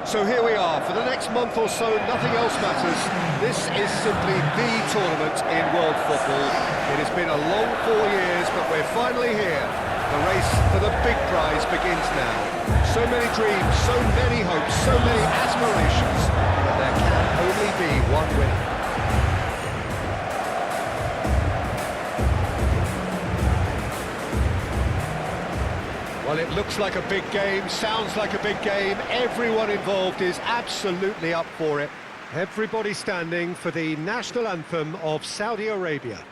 So here we are, for the next month or so, nothing else matters. This is simply the tournament in world football. It has been a long 4 years, but we're finally here. The race for the big prize begins now. So many dreams, so many hopes, so many aspirations, but there can only be one winner. Well, it looks like a big game, sounds like a big game. Everyone involved is absolutely up for it. Everybody standing for the national anthem of Saudi Arabia.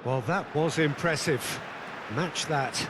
Well, that was impressive. Match that.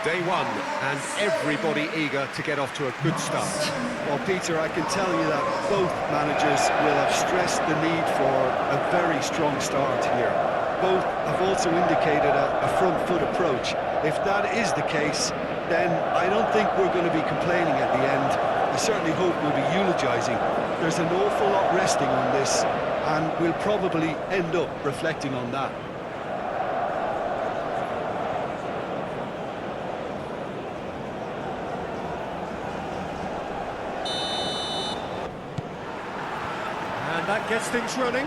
Day one, and everybody eager to get off to a good start. Well, Peter, I can tell you that both managers will have stressed the need for a very strong start here. Both have also indicated a front-foot approach. If that is the case, then I don't think we're going to be complaining at the end. I certainly hope we'll be eulogising. There's an awful lot resting on this, and we'll probably end up reflecting on that. That gets things running.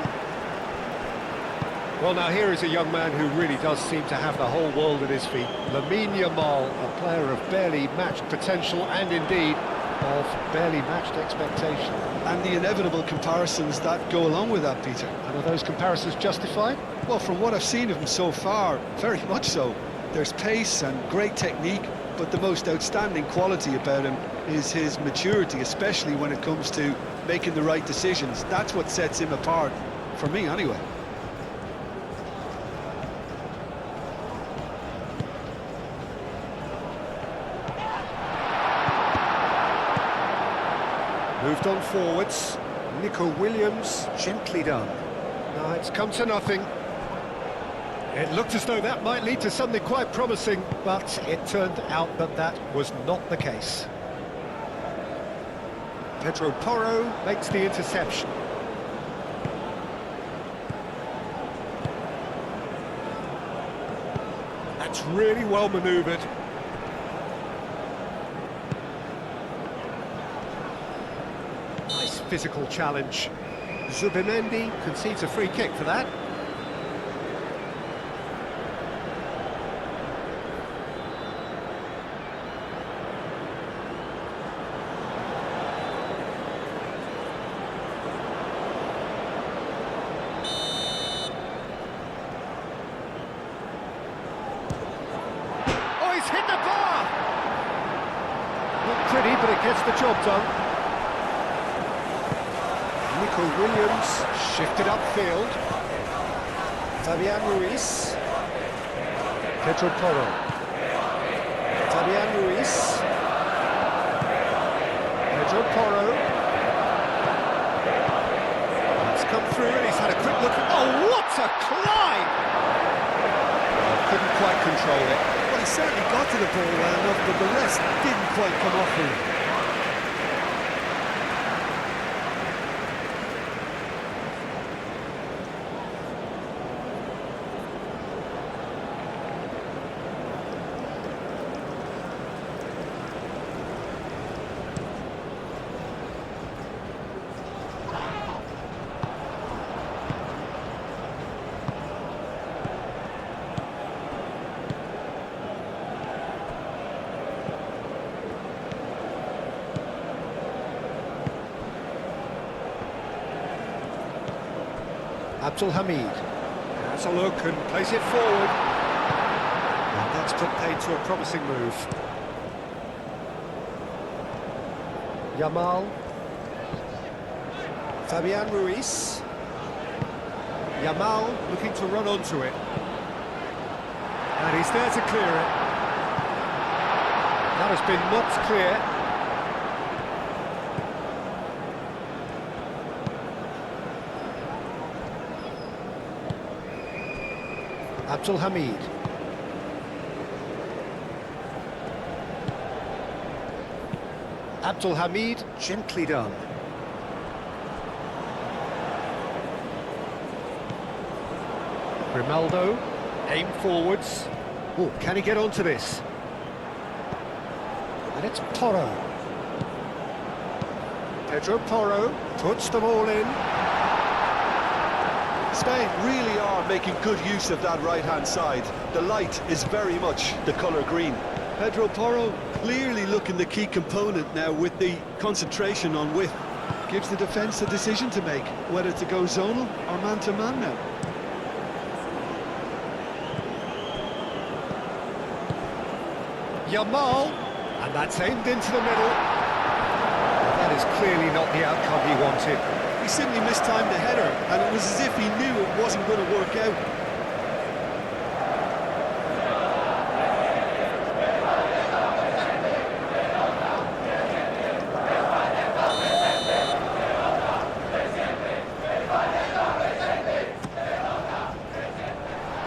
Well, now here is a young man who really does seem to have the whole world at his feet. Lamine Yamal, a player of barely matched potential and indeed of barely matched expectation. And the inevitable comparisons that go along with that, Peter. And are those comparisons justified? Well, from what I've seen of him so far, very much so. There's pace and great technique, but the most outstanding quality about him is his maturity, especially when it comes to making the right decisions. That's what sets him apart, for me anyway. Moved on forwards. Nico Williams, gently done. Now it's come to nothing. It looked as though that might lead to something quite promising, but it turned out that that was not the case. Pedro Porro makes the interception. That's really well manoeuvred. Nice physical challenge. Zubimendi concedes a free kick for that. Hit the bar! Not pretty, but it gets the job done. Nico Williams shifted upfield. Fabian Ruiz. Pedro Porro. Fabian Ruiz. Pedro Porro. It's come through and he's had a quick look. Oh, what a climb! Couldn't quite control it. He certainly got to the ball well enough, but the rest didn't quite come off him. Abdul Hamid. Has a look and plays it forward. And that's put paid to a promising move. Yamal. Fabian Ruiz. Yamal looking to run onto it. And he's there to clear it. That has been knocked clear. Abdul Hamid. Abdul Hamid, gently done. Grimaldo, aim forwards. Oh, can he get onto this? And it's Porro. Pedro Porro puts them all in. Spain really are making good use of that right-hand side. The light is very much the colour green. Pedro Porro clearly looking the key component now with the concentration on width. Gives the defence a decision to make, whether to go zonal or man-to-man now. Yamal, and that's aimed into the middle. That is clearly not the outcome he wanted. He simply mistimed the header, and it was as if he knew it wasn't going to work out.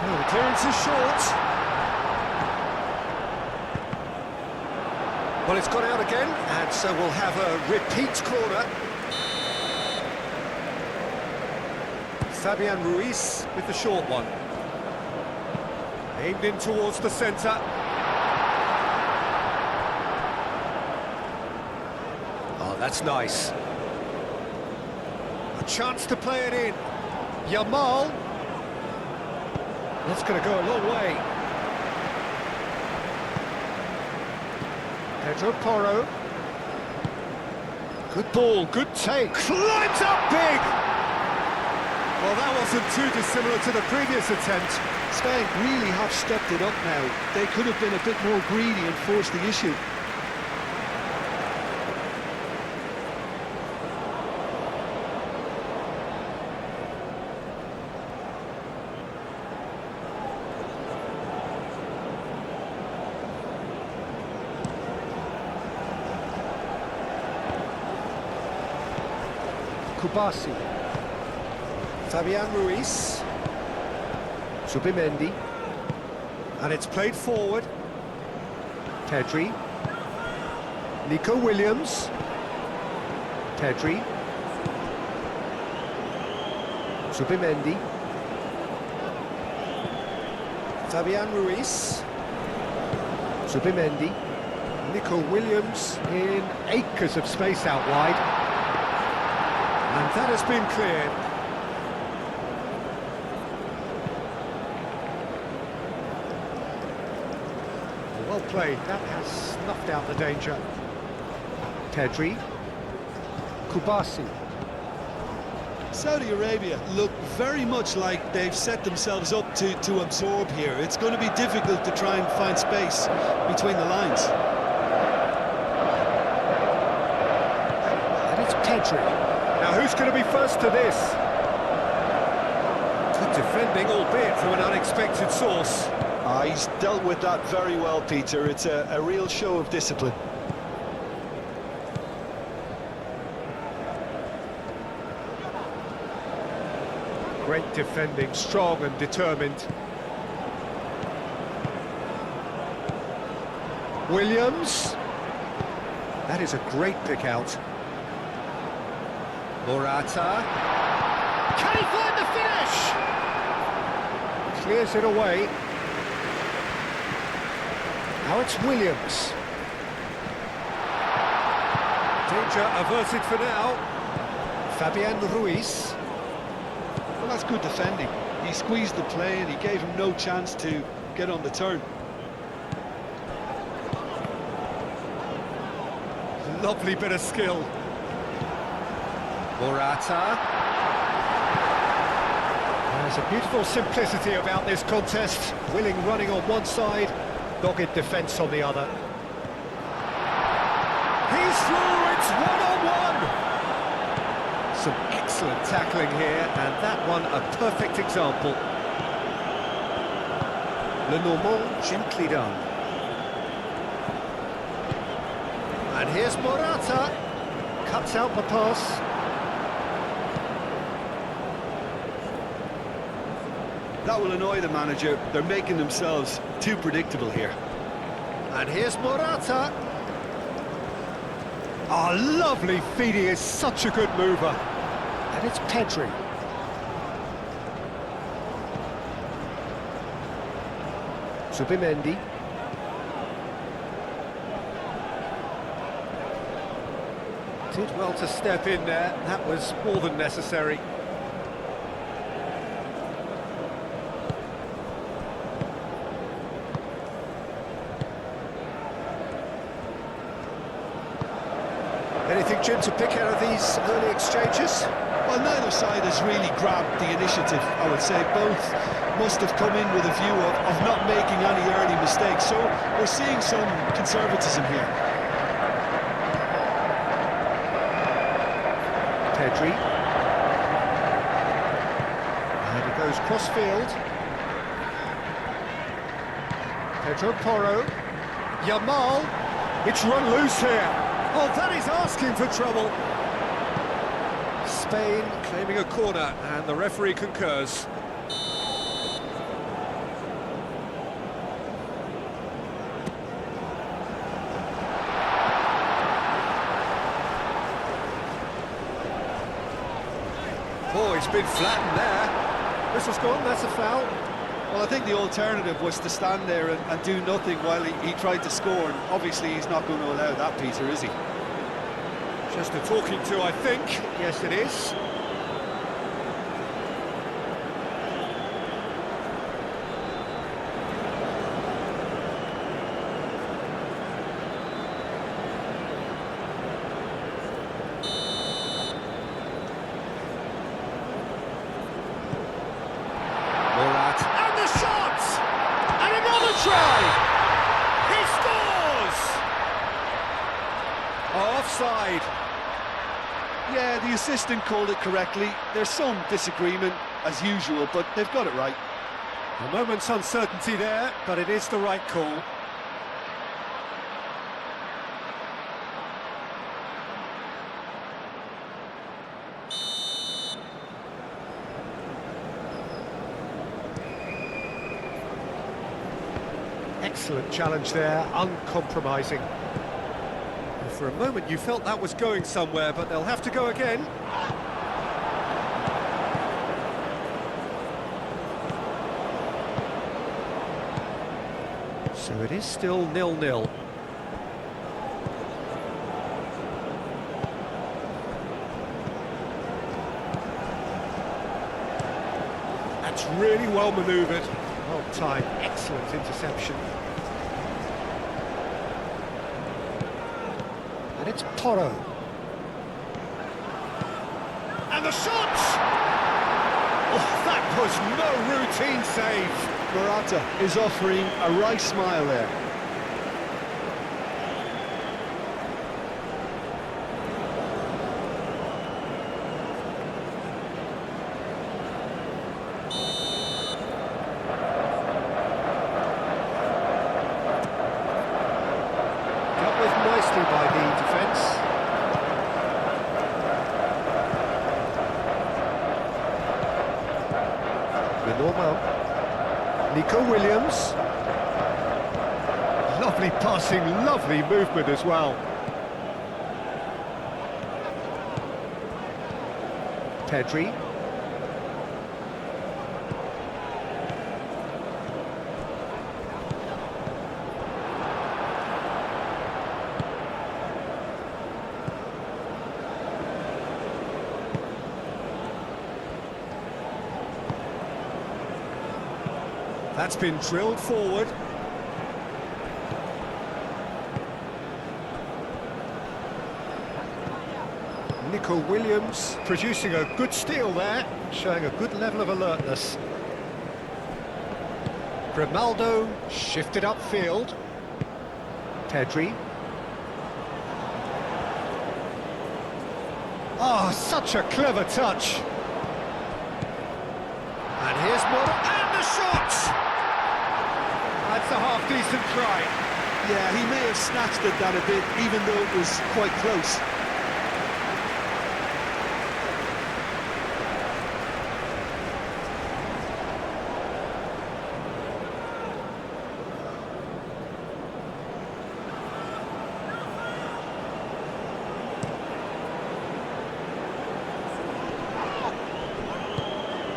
Oh, the clearance is short. Well, it's gone out again, and so we'll have a repeat corner. Fabian Ruiz with the short one. Aimed in towards the centre. Oh, that's nice. A chance to play it in. Yamal. That's going to go a long way. Pedro Porro. Good ball, good take. Climbs up big! Well, that wasn't too dissimilar to the previous attempt. Spain really have stepped it up now. They could have been a bit more greedy and forced the issue. Kubasi. Fabian Ruiz. Zubimendi. And it's played forward. Pedri. Nico Williams. Pedri. Zubimendi. Fabian Ruiz. Zubimendi. Nico Williams in acres of space out wide. And that has been cleared. Well played, that has snuffed out the danger. Pedri. Kubasi. Saudi Arabia look very much like they've set themselves up to absorb here. It's going to be difficult to try and find space between the lines. And it's Pedri. Now who's going to be first to this? Good defending, albeit from an unexpected source. He's dealt with that very well, Peter. It's a real show of discipline. Great defending, strong and determined. Williams. That is a great pick out. Morata. Can he find the finish? Clears it away. Now it's Williams. Danger averted for now. Fabian Ruiz. Well, that's good defending. He squeezed the play and he gave him no chance to get on the turn. Lovely bit of skill. Morata. There's a beautiful simplicity about this contest. Willing running on one side, dogged defence on the other. He's through, it's one-on-one! Some excellent tackling here, and that one a perfect example. Le Normand gently done. And here's Morata. Cuts out the pass. That will annoy the manager. They're making themselves too predictable here. And here's Morata. Oh, lovely feed, he is such a good mover. And it's Pedri. Zubimendi. Did well to step in there, that was more than necessary. Anything, Jim, to pick out of these early exchanges? Well, neither side has really grabbed the initiative, I would say. Both must have come in with a view of not making any early mistakes, so we're seeing some conservatism here. Pedri. And he goes cross-field. Pedro Porro. Yamal. It's run loose here. Oh, that is asking for trouble. Spain claiming a corner, and the referee concurs. Oh, he's been flattened there. Whistle's gone, that's a foul. Well, I think the alternative was to stand there and do nothing while he tried to score, and obviously he's not going to allow that, Peter, is he? Just a talking to, I think. Yes, it is. And the shot! And another try! He scores! Oh, offside. Yeah, the assistant called it correctly. There's some disagreement, as usual, but they've got it right. A moment's uncertainty there, but it is the right call. Excellent challenge there, uncompromising. And for a moment you felt that was going somewhere, but they'll have to go again. So it is still 0-0. That's really well manoeuvred. Well timed, excellent interception. And it's Porro. And the shot! Oh, that was no routine save. Morata is offering a right smile there. Dealt with nicely by the defence. Le Normand. Nico Williams. Lovely passing, lovely movement as well. Pedri. That's been drilled forward. Nico Williams producing a good steal there, showing a good level of alertness. Grimaldo shifted upfield. Pedri. Oh, such a clever touch. And here's Mora, and the shot! That's a half-decent try. Yeah, he may have snatched at that a bit, even though it was quite close.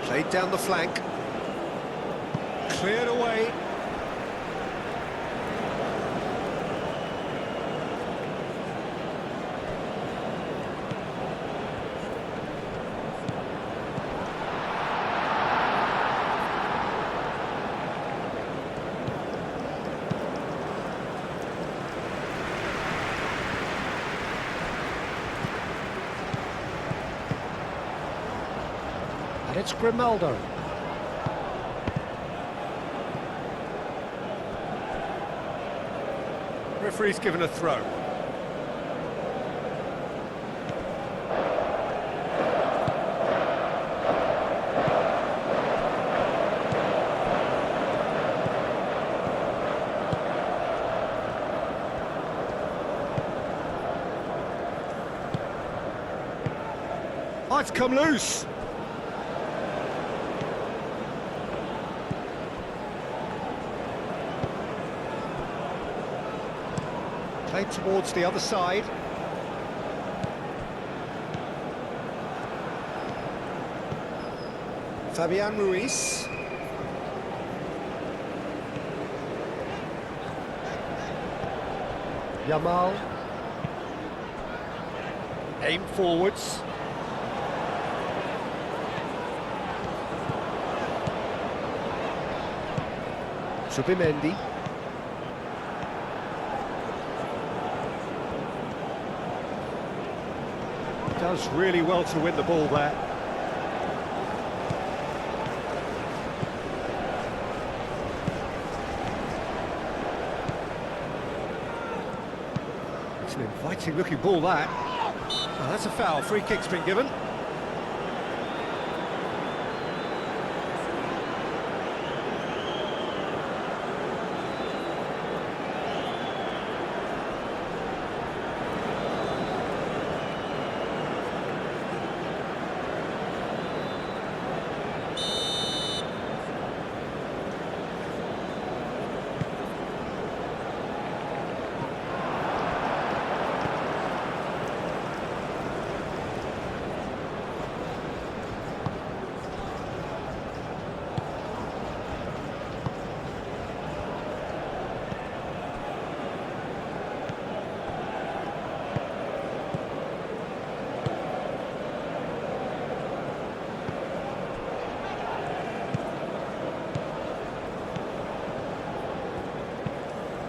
Played down the flank. Cleared away. And it's Grimaldo. Referee's given a throw. Oh, it's come loose. Played towards the other side. Fabian Ruiz. Yamal. Aim forwards. Subimendi. Does really well to win the ball there. It's an inviting looking ball that. Oh, that's a foul. Free kick's been given.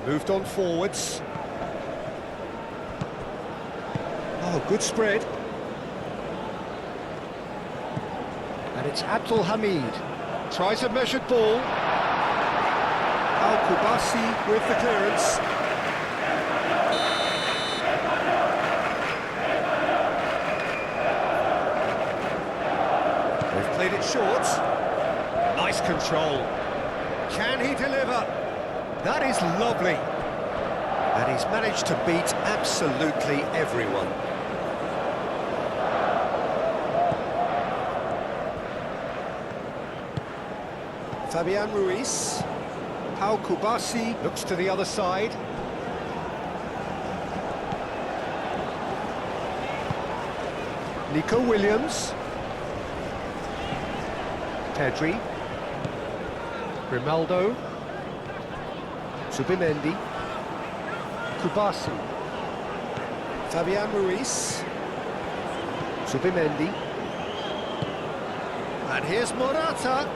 Moved on forwards. Oh, good spread. And it's Abdul Hamid. Tries a measured ball. Al-Kubasi with the clearance. They've played it short. Nice control. Can he deliver? That is lovely. And he's managed to beat absolutely everyone. Fabian Ruiz. Pau Kubasi looks to the other side. Nico Williams. Pedri. Grimaldo. Subimendi. Kubasi. Fabian Ruiz. Subimendi. And here's Morata.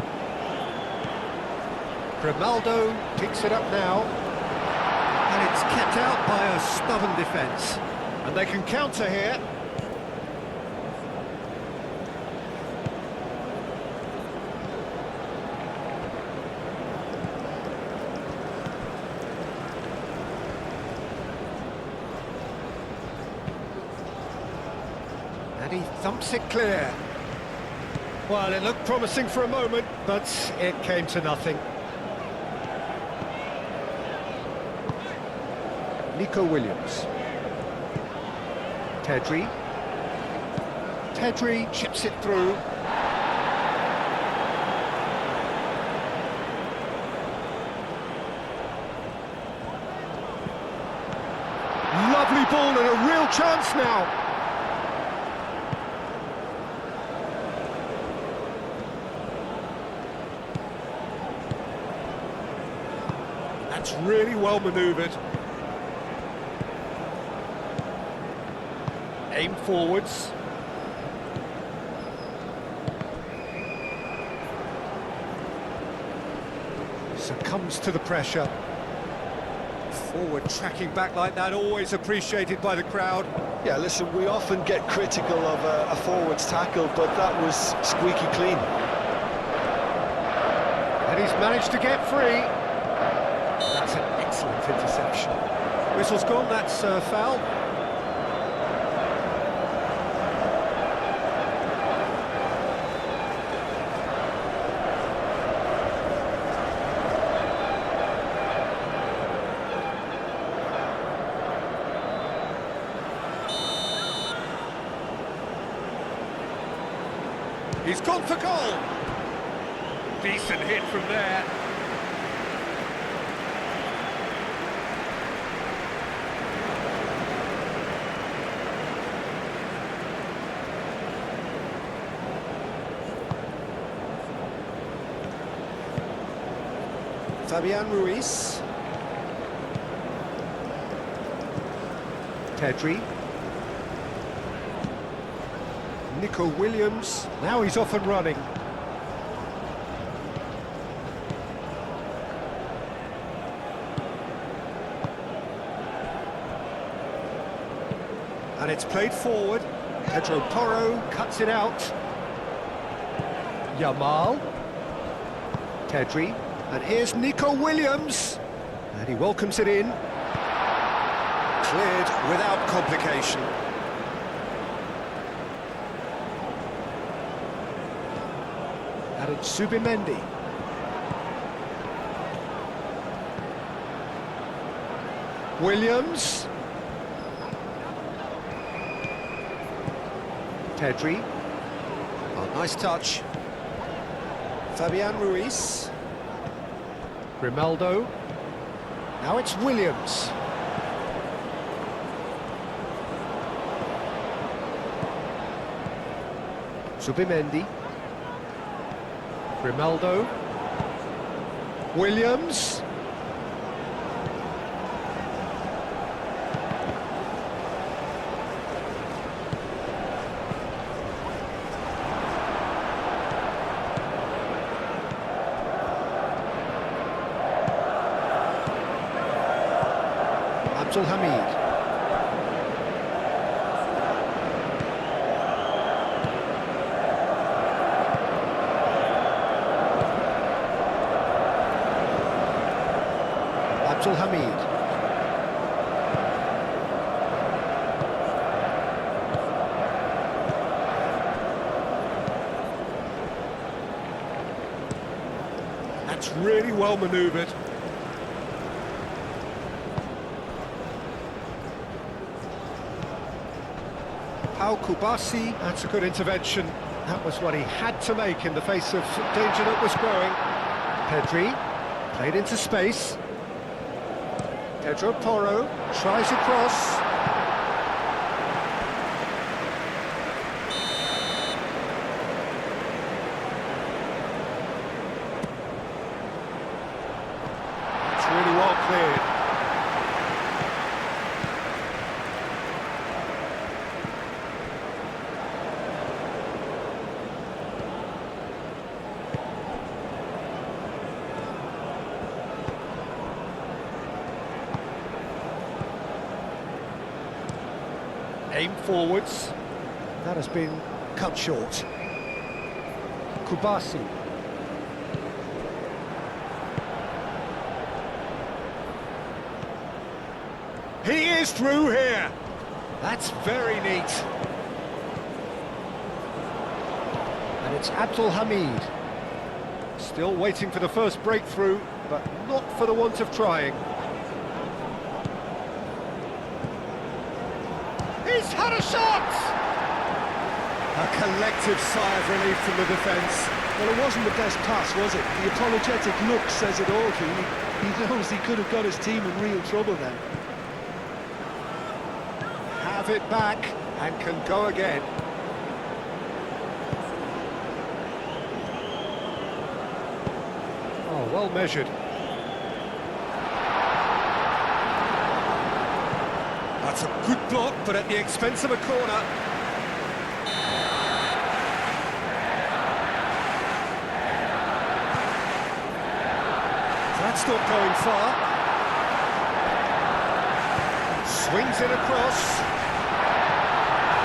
Grimaldo picks it up now. And it's kept out by a stubborn defence. And they can counter here. And he thumps it clear. Well, it looked promising for a moment, but it came to nothing. Nico Williams. Tedri. Tedri chips it through. Lovely ball and a real chance now. That's really well manoeuvred. Aim forwards. Succumbs to the pressure. Forward tracking back like that, always appreciated by the crowd. Yeah, listen, we often get critical of a forward's tackle, but that was squeaky clean. And he's managed to get free. That's an excellent interception. Whistle's gone, that's a foul. He's gone for goal. Decent hit from there. Fabian Ruiz. Tedri. Nico Williams, now he's off and running. And it's played forward. Pedro Porro cuts it out. Yamal. Tedri. And here's Nico Williams. And he welcomes it in. Cleared without complication. And it's Subimendi. Williams. Tedri. Oh, nice touch. Fabian Ruiz. Grimaldo. Now it's Williams. Subimendi. Grimaldo. Williams. Abdul Hamid. Abdul Hamid. That's really well manoeuvred. Pau Kubasi, that's a good intervention. That was what he had to make in the face of danger that was growing. Pedri, played into space. Pedro Porro tries across. It's really well cleared. Aim forwards. That has been cut short. Kubasi. He is through here. That's very neat. it's Abdul Hamid. Still waiting for the first breakthrough, but not for the want of trying. He's had a shot! A collective sigh of relief from the defence. Well, it wasn't the best pass, was it? The apologetic look says it all, Keane. He knows he could have got his team in real trouble then. Have it back and can go again. Oh, well measured. That's a good block, but at the expense of a corner. That's not going far. Swings it across.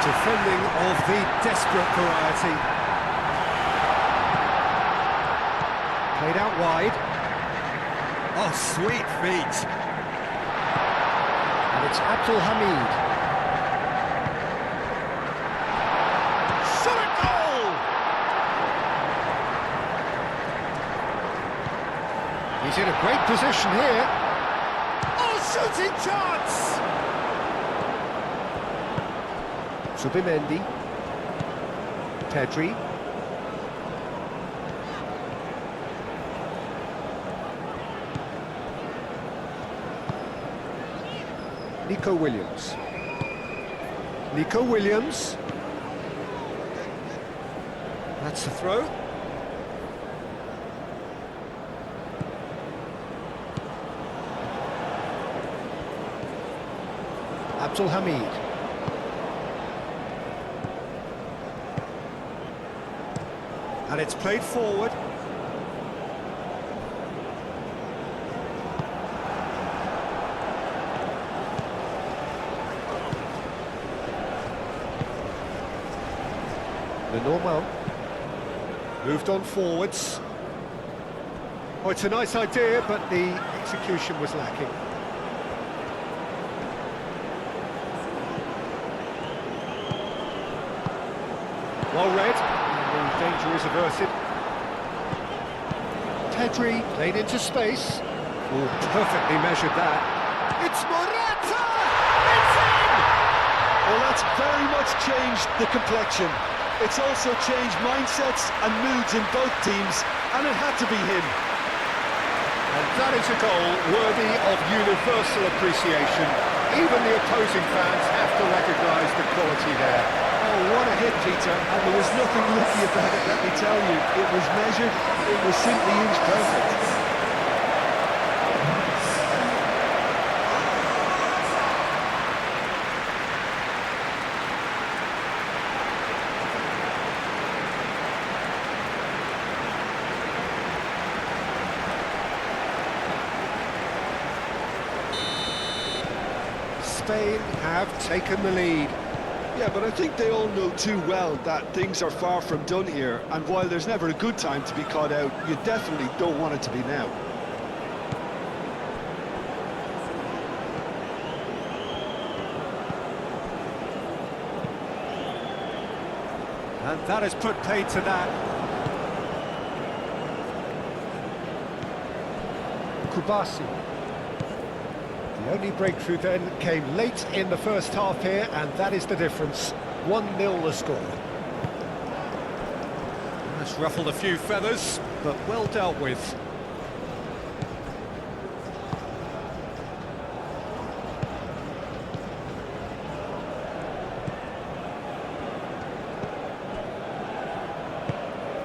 Defending of the desperate variety. Played out wide. Oh, sweet feet. And it's Abdul Hamid. Shot a goal! He's in a great position here. Oh, shooting chance! Subimendi. Pedri. Nico Williams. Nico Williams. That's the throw. Abdul Hamid. And it's played forward. Lenormand moved on forwards. Oh, it's a nice idea, but the execution was lacking. Well read, and the danger is averted. Pedri played into space. Oh, perfectly measured that. It's Morata! It's in! Well, that's very much changed the complexion. It's also changed mindsets and moods in both teams, and it had to be him. And that is a goal worthy of universal appreciation. Even the opposing fans have to recognise the quality there. Oh, what a hit, Peter, and there was nothing lucky about it, let me tell you. It was measured, it was simply inch perfect. Spain have taken the lead. Yeah, but I think they all know too well that things are far from done here, and while there's never a good time to be caught out, you definitely don't want it to be now. And that has put paid to that. Kubasi. The only breakthrough then came late in the first half here, and that is the difference. 1-0 the score. That's ruffled a few feathers, but well dealt with.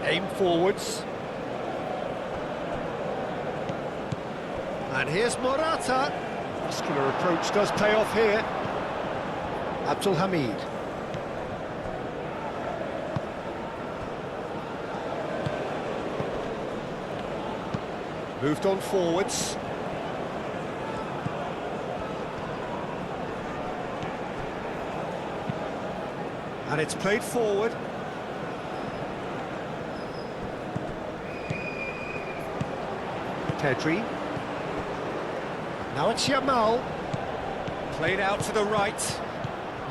Aim forwards. And here's Morata. Muscular approach does pay off here. Abdul Hamid. Moved on forwards. And it's played forward. Pedri. Now it's Yamal. Played out to the right.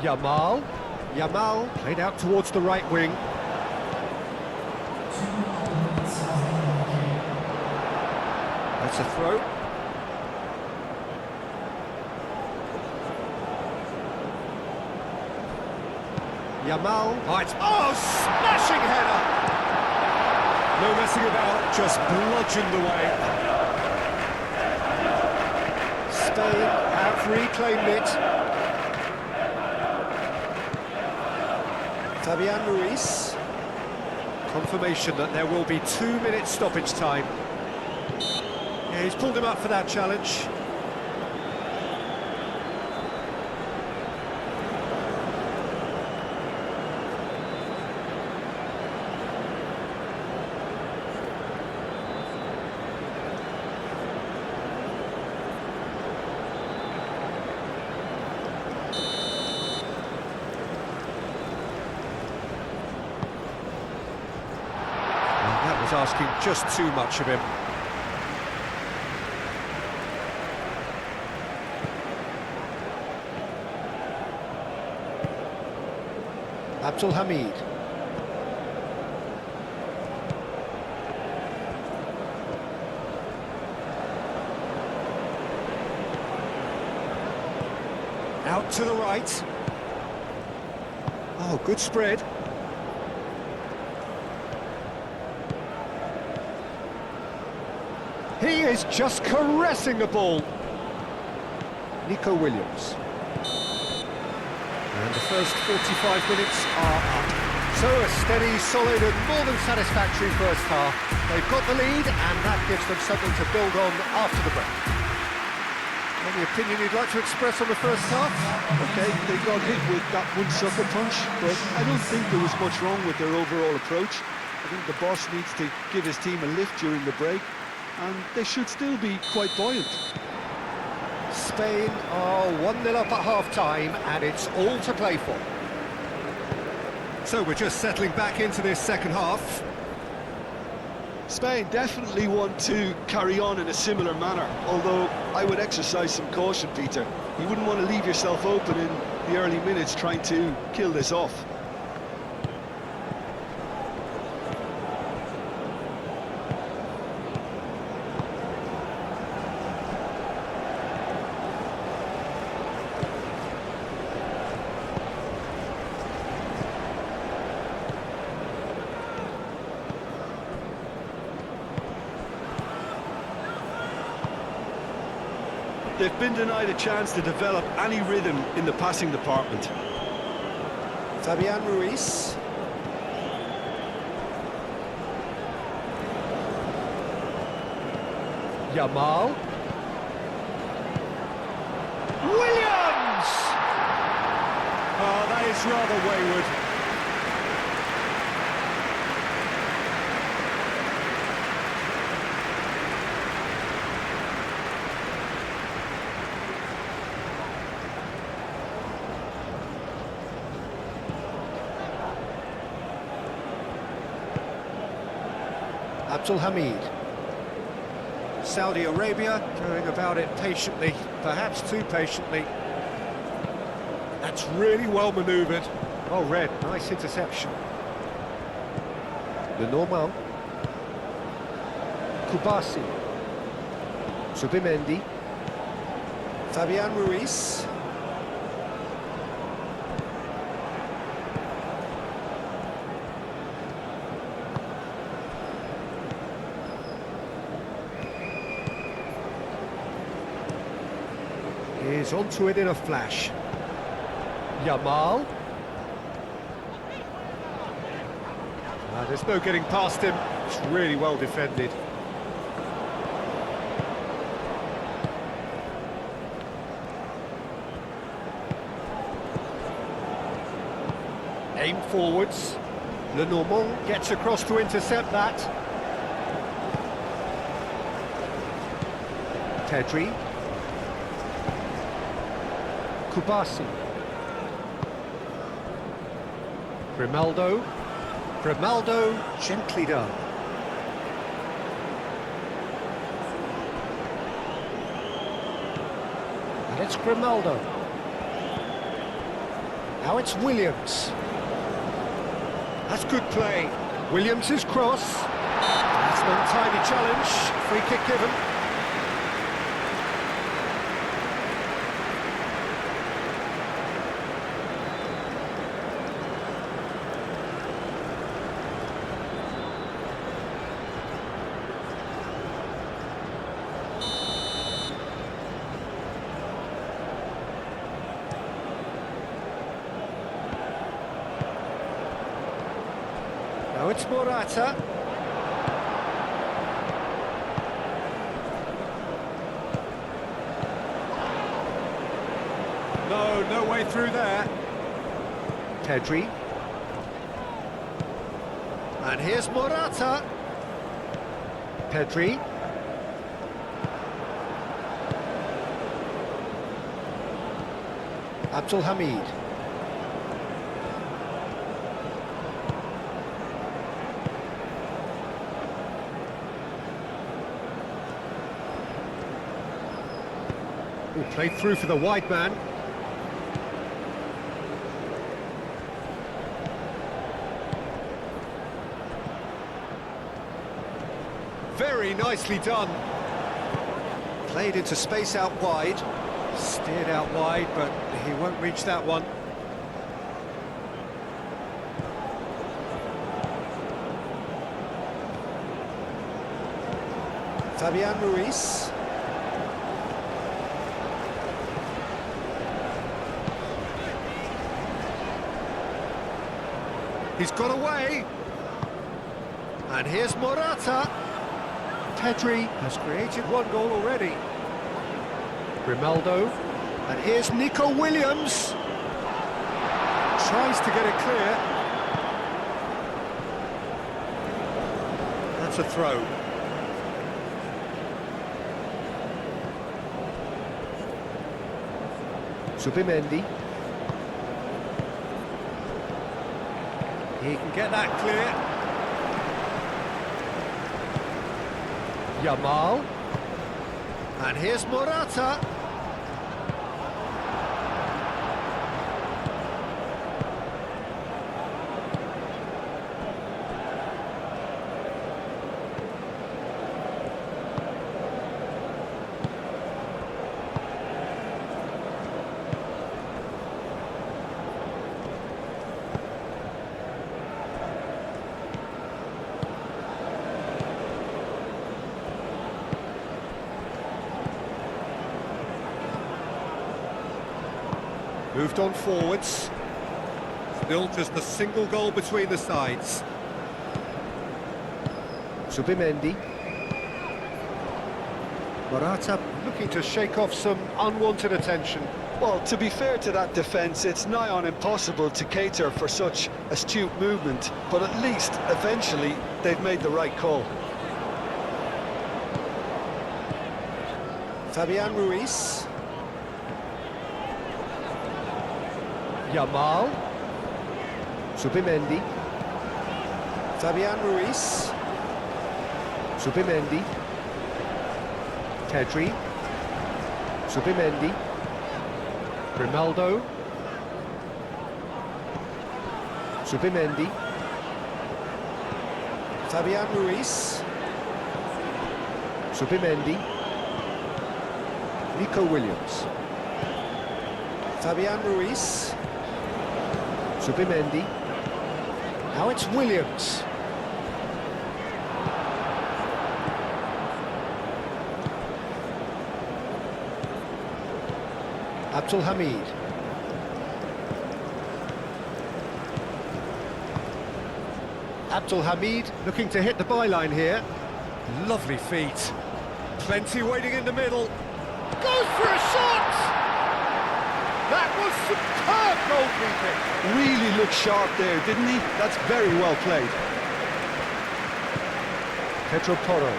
Yamal. Yamal played out towards the right wing. That's a throw. Yamal. Right. Oh, smashing header! No messing about, just bludgeoned away. Spain have reclaimed it. Fabian Ruiz. Confirmation that there will be 2 minutes stoppage time. Yeah, he's pulled him up for that challenge. That was asking just too much of him. Abdul Hamid. Out to the right. Oh, good spread. He is just caressing the ball. Nico Williams. And the first 45 minutes are up. So a steady, solid and more than satisfactory first half. They've got the lead and that gives them something to build on after the break. Any opinion you'd like to express on the first half? Okay, they got hit with that one sucker punch, but I don't think there was much wrong with their overall approach. I think the boss needs to give his team a lift during the break, and they should still be quite buoyant. Spain are 1-0 up at half-time, and it's all to play for. So we're just settling back into this second half. Spain definitely want to carry on in a similar manner, although I would exercise some caution, Peter. You wouldn't want to leave yourself open in the early minutes trying to kill this off. They've been denied a chance to develop any rhythm in the passing department. Fabian Ruiz. Yamal. Williams! Oh, that is rather wayward. Abdul Hamid. Saudi Arabia going about it patiently, perhaps too patiently. That's really well manoeuvred. Oh, Red, nice interception. Lenormand. Kubasi. Subimendi. Fabian Ruiz. Is onto it in a flash. Yamal. There's no getting past him. It's really well defended. Aim forwards. Lenormand gets across to intercept that. Tedri. Kubasi. Grimaldo. Grimaldo, gently done. And it's Grimaldo. Now it's Williams. That's good play. Williams' cross. That's an untidy challenge. Free kick given. it's Morata. No way through there. Pedri. And here's Morata. Pedri. Abdul Hamid. Played through for the wide man. Very nicely done. Played into space out wide. Steered out wide, but he won't reach that one. Fabian Ruiz. He's got away. And here's Morata. Pedri has created one goal already. Grimaldo. And here's Nico Williams. Tries to get it clear. That's a throw. Subimendi. He can get that clear. Yamal. And here's Morata. Moved on forwards. Still just a single goal between the sides. Subimendi. Morata looking to shake off some unwanted attention. Well, to be fair to that defence, it's nigh on impossible to cater for such astute movement, but at least, eventually, they've made the right call. Fabian Ruiz. Yamal. Subimendi. Fabian Ruiz. Subimendi. Pedri. Subimendi. Grimaldo. Subimendi. Fabian Ruiz. Subimendi. Nico Williams. Fabian Ruiz. Subimendi. Now it's Williams. Abdul Hamid. Abdul Hamid looking to hit the byline here. Lovely feet. Plenty waiting in the middle. Goes for a shot! That was superb goalkeeping. Really looked sharp there, didn't he? That's very well played. Pedro Porro.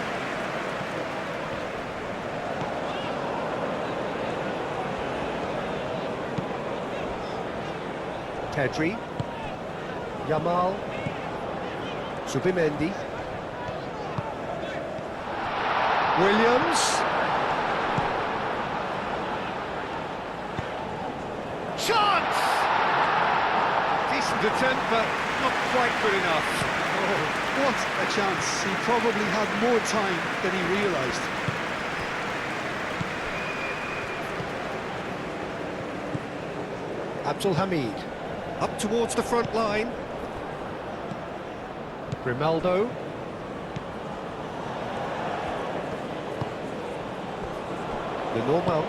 Pedri. Yamal. Subimendi. Williams. Chance! Decent attempt, but not quite good enough. Oh, what a chance. He probably had more time than he realised. Abdul Hamid. Up towards the front line. Grimaldo. The normal.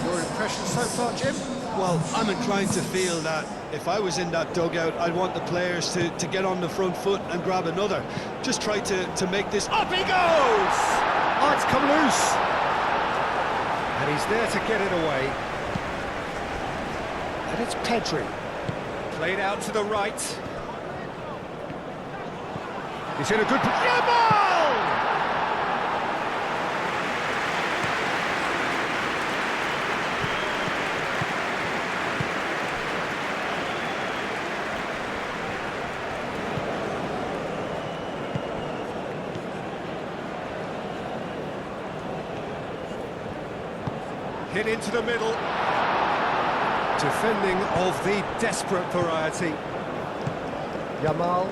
Your impression so far, Jim? Well, I'm inclined to feel that If I was in that dugout, I'd want the players to get on the front foot and grab another. Just try to make this... Up he goes! Oh, it's come loose. And he's there to get it away. And it's Pedri. Played out to the right. He's in a good... Yamal! Hit into the middle. Defending of the desperate variety. Yamal.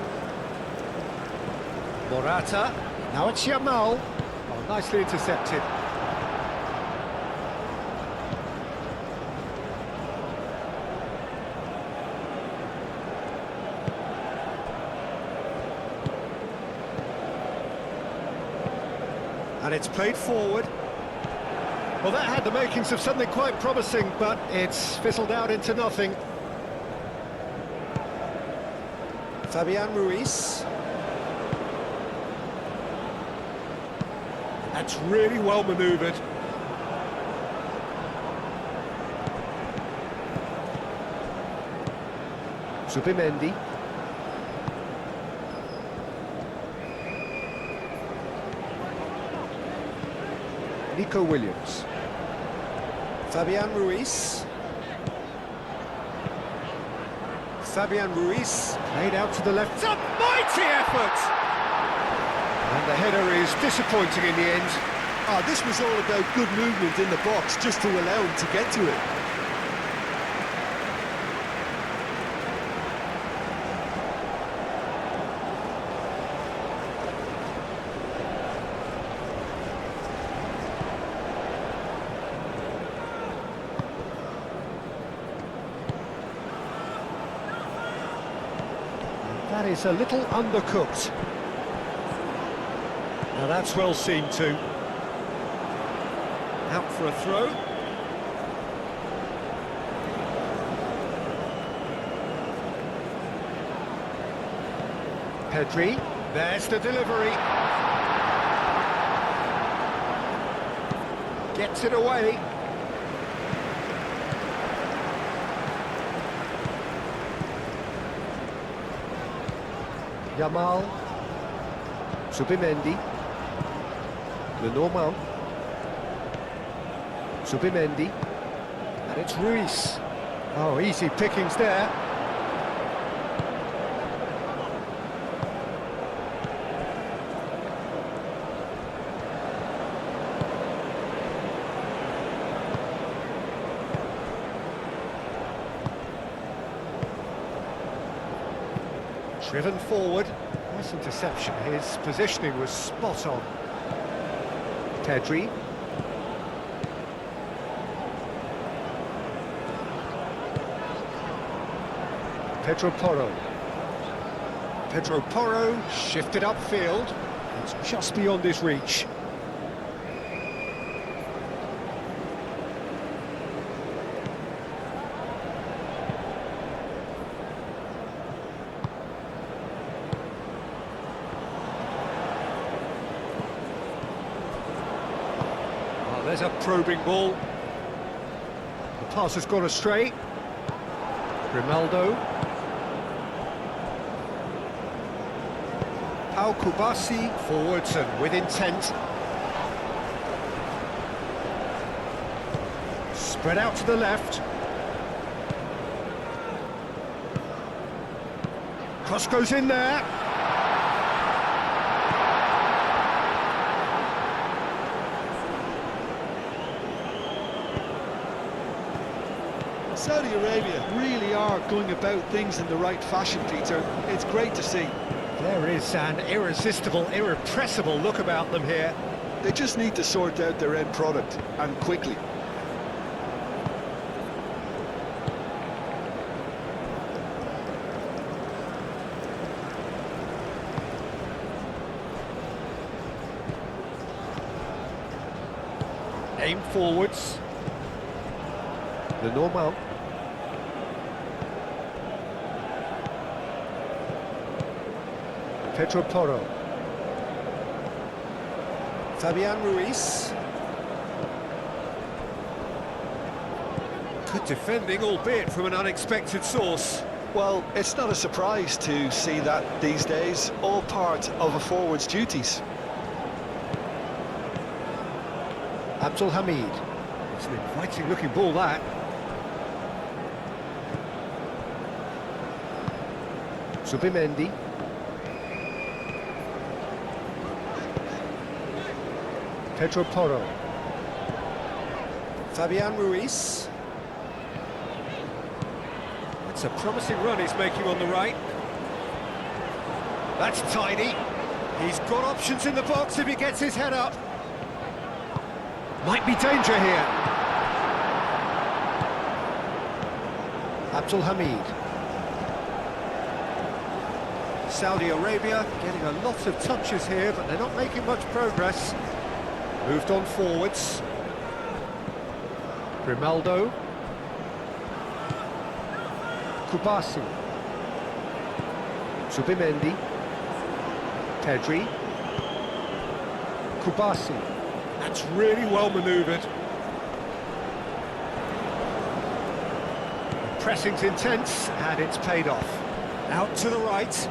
Morata. Now it's Yamal. Oh, nicely intercepted. And it's played forward. Well, that had the makings of something quite promising, but it's fizzled out into nothing. Fabian Ruiz. That's really well manoeuvred. Zubimendi. Nico Williams. Fabian Ruiz. Fabian Ruiz played out to the left. It's a mighty effort! And the header is disappointing in the end. Oh, this was all about good movement in the box, just to allow him to get to it. That is a little undercooked. Now that's well seen too. Out for a throw. Pedri, there's the delivery. Gets it away. Yamal, Zubimendi, Lenormand, Zubimendi, and it's Ruiz. Oh, easy pickings there. Driven forward, nice interception. His positioning was spot on. Pedri. Pedro Porro. Pedro Porro shifted upfield. It's just beyond his reach. There's a probing ball. The pass has gone astray. Grimaldo. Pau Kubasi forwards and with intent. Spread out to the left. Cross goes in there. Saudi Arabia really are going about things in the right fashion, Peter. It's great to see. There is an irresistible, irrepressible look about them here. They just need to sort out their end product, and quickly. Aim forwards. Lenormand. Pedro Porro. Fabian Ruiz. Good defending, albeit from an unexpected source. Well, it's not a surprise to see that these days, all part of a forward's duties. Abdul Hamid. It's an inviting looking ball, that. Subimendi. Pedro Porro. Fabian Ruiz. It's a promising run he's making on the right. That's tidy. He's got options in the box if he gets his head up. Might be danger here. Abdul Hamid. Saudi Arabia getting a lot of touches here, but they're not making much progress. Moved on forwards. Grimaldo. Kubasi. Subimendi. Pedri. Kubasi. That's really well manoeuvred. The pressing's intense, and it's paid off. Out to the right.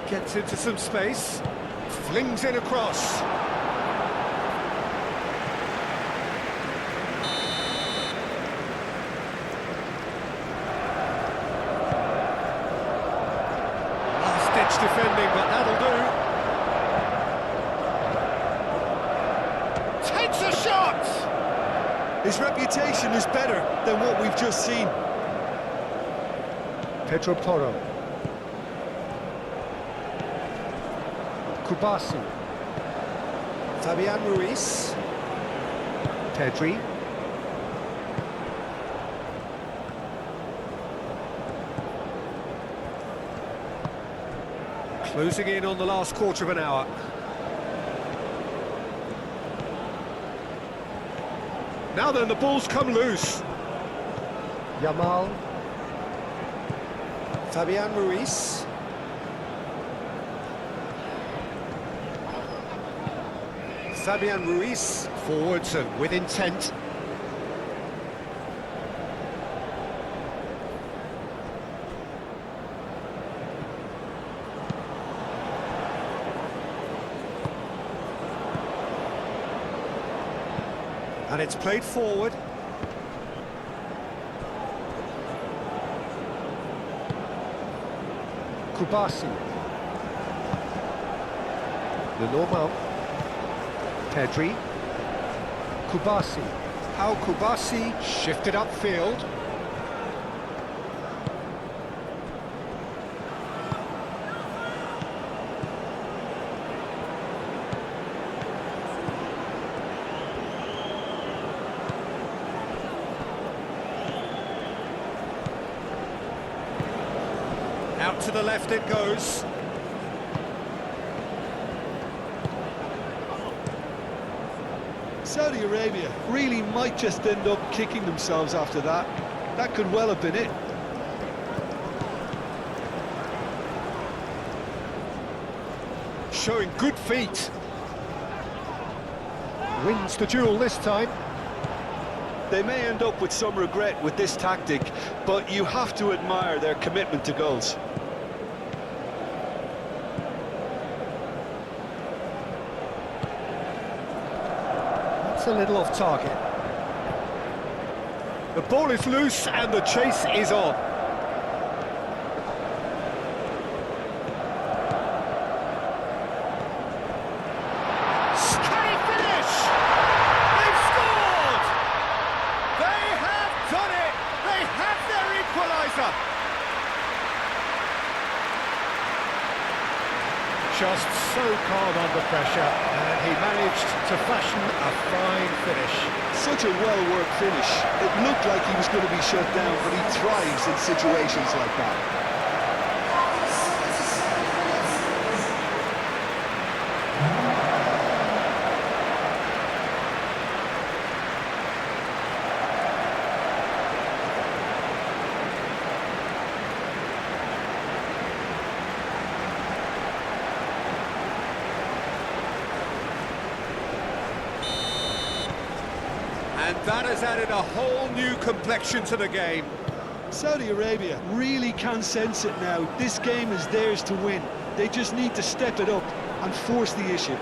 Gets into some space. Flings it across. Defending, but that'll do. Takes a shot! His reputation is better than what we've just seen. Pedro Porro. Kubasi. Fabian Ruiz. Pedri. Closing in on the last quarter of an hour. Now then, the ball's come loose. Yamal. Fabian Ruiz. Fabian Ruiz. Forwards and with intent. And it's played forward. Kubasi. Lenormand. Pedri. Kubasi. How Kubasi shifted upfield. Out to the left it goes. Saudi Arabia really might just end up kicking themselves after that. That could well have been it. Showing good feet. Wins the duel this time. They may end up with some regret with this tactic, but you have to admire their commitment to goals. That's a little off target. The ball is loose and the chase is on. Scary finish! They've scored! They have done it! They have their equaliser! Just so calm under pressure, and he managed to fashion a fine finish. Such a well-worked finish. It looked like he was going to be shut down, but he thrives in situations like that. That has added a whole new complexion to the game. Saudi Arabia really can sense it now. This game is theirs to win. They just need to step it up and force the issue.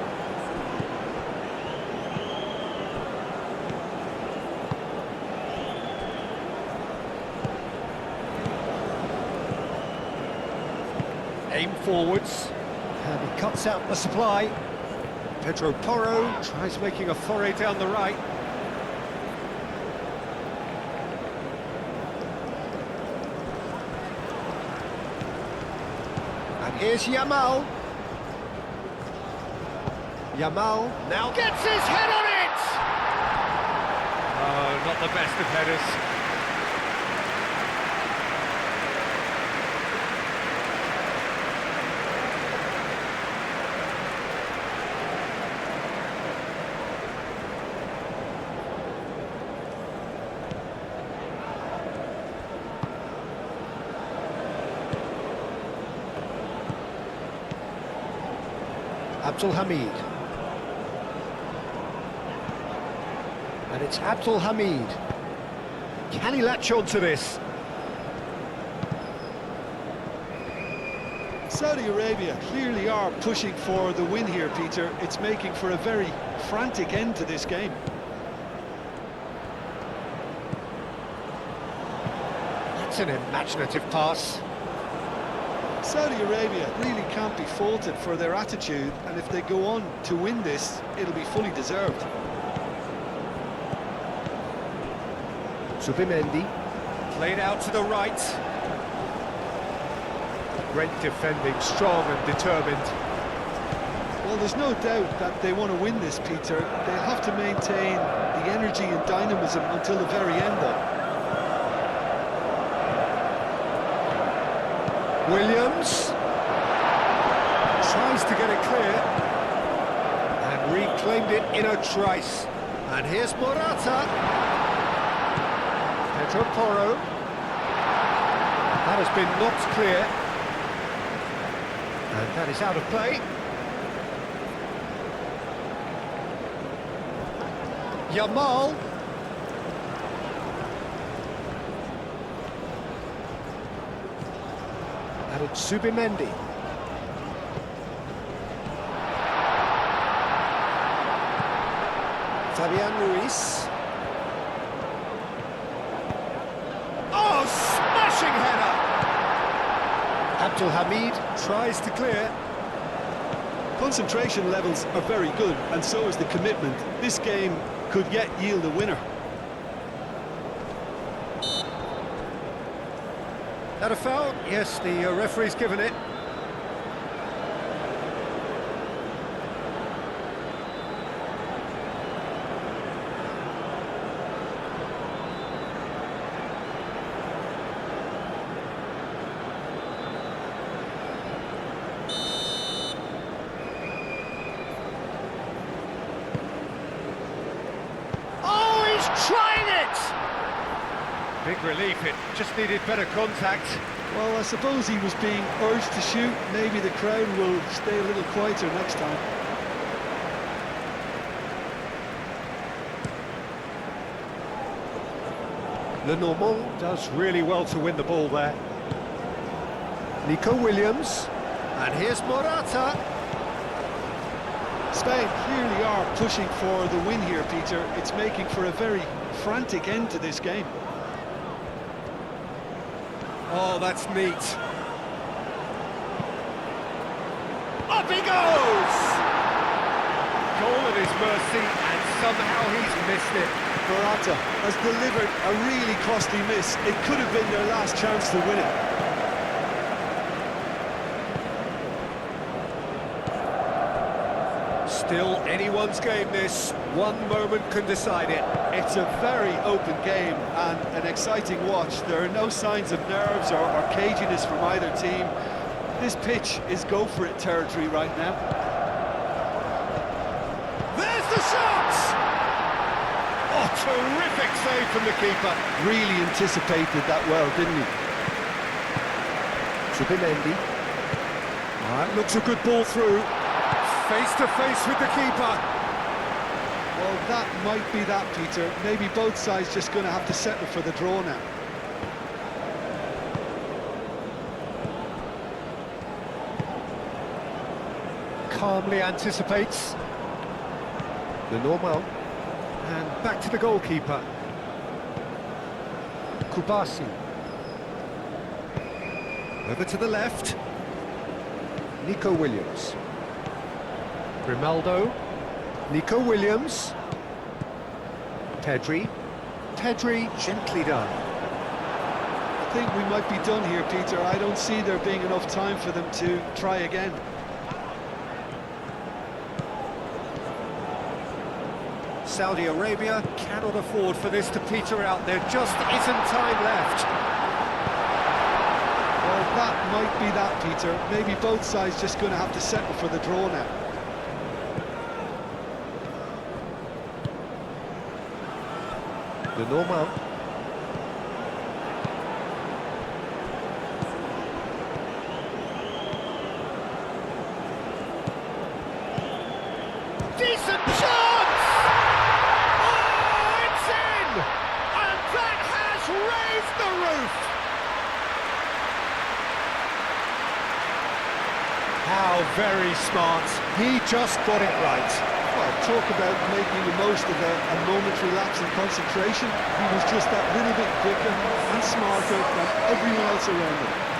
Aim forwards. And he cuts out the supply. Pedro Porro tries making a foray down the right. And here's Yamal. Yamal now gets his head on it! Oh, not the best of headers. Abdul Hamid. And it's Abdul Hamid. Can he latch on to this? Saudi Arabia clearly are pushing for the win here, Peter. It's making for a very frantic end to this game. That's an imaginative pass. Saudi Arabia really can't be faulted for their attitude, and if they go on to win this, it'll be fully deserved. Subimendi. Played out to the right. Great defending, strong and determined. Well, there's no doubt that they want to win this, Peter. They'll have to maintain the energy and dynamism until the very end, though. Williams tries to get it clear and reclaimed it in a trice. And here's Morata. Pedro Porro. That has been knocked clear. And that is out of play. Yamal. And it's Subimendi. Fabian Ruiz. Oh, smashing header! Abdul Hamid tries to clear. Concentration levels are very good, and so is the commitment. This game could yet yield a winner. That a foul? Yes, the referee's given it. Oh, he's trying it! Big relief, it just needed better contact. Well, I suppose he was being urged to shoot. Maybe the crowd will stay a little quieter next time. Lenormand does really well to win the ball there. Nico Williams. And here's Morata. Spain clearly are pushing for the win here, Peter. It's making for a very frantic end to this game. Oh, that's neat. Up he goes! Goal at his mercy, and somehow he's missed it. Morata has delivered a really costly miss. It could have been their last chance to win it. Still anyone's game, this. One moment can decide it. It's a very open game and an exciting watch. There are no signs of nerves or caginess from either team. This pitch is go-for-it territory right now. There's the shot! Oh, terrific save from the keeper. Really anticipated that well, didn't he? Subimendi. Looks a good ball through. Face to face with the keeper. Well, that might be that, Peter. Maybe both sides just going to have to settle for the draw now. Calmly anticipates. The normal. And back to the goalkeeper. Kubasi. Over to the left. Nico Williams. Grimaldo. Nico Williams. Pedri. Pedri, gently done. I think we might be done here, Peter. I don't see there being enough time for them to try again. Saudi Arabia cannot afford for this to peter out. There just isn't time left. Well, that might be that, Peter. Maybe both sides just going to have to settle for the draw now. The normal. Decent chance! Oh, it's in! And that has raised the roof! How very smart. He just got it right. Well, talk about making the most of a momentary lapse in concentration. He was just that little bit quicker and smarter than everyone else around him.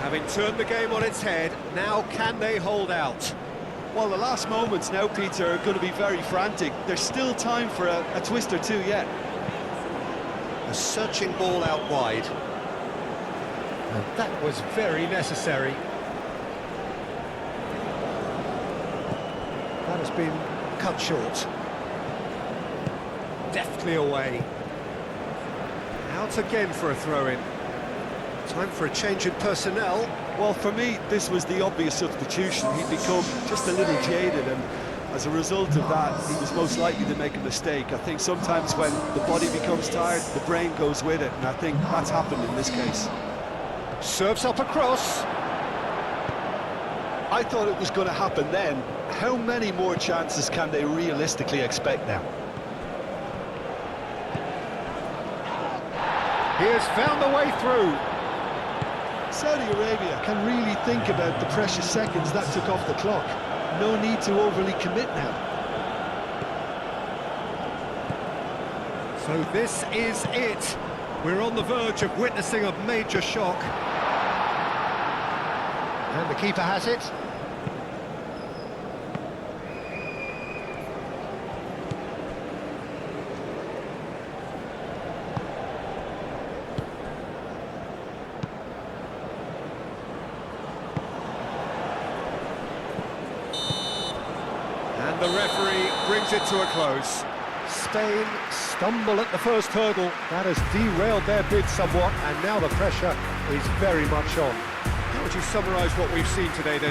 Having turned the game on its head, now can they hold out? Well, the last moments now, Peter, are going to be very frantic. There's still time for a twist or two yet. A searching ball out wide. And that was very necessary. That has been cut short. Deftly away. Out again for a throw-in. Time for a change in personnel. Well, for me, this was the obvious substitution. He'd become just a little jaded, and as a result of that, he was most likely to make a mistake. I think sometimes when the body becomes tired, the brain goes with it, and I think that's happened in this case. Serves up a cross. I thought it was going to happen then. How many more chances can they realistically expect now? He has found the way through. Saudi Arabia can really think about the precious seconds that took off the clock. No need to overly commit now. So this is it. We're on the verge of witnessing a major shock. And the keeper has it. And the referee brings it to a close. Spain stumble at the first hurdle. That has derailed their bid somewhat, and now the pressure is very much on. How would you summarise what we've seen today then?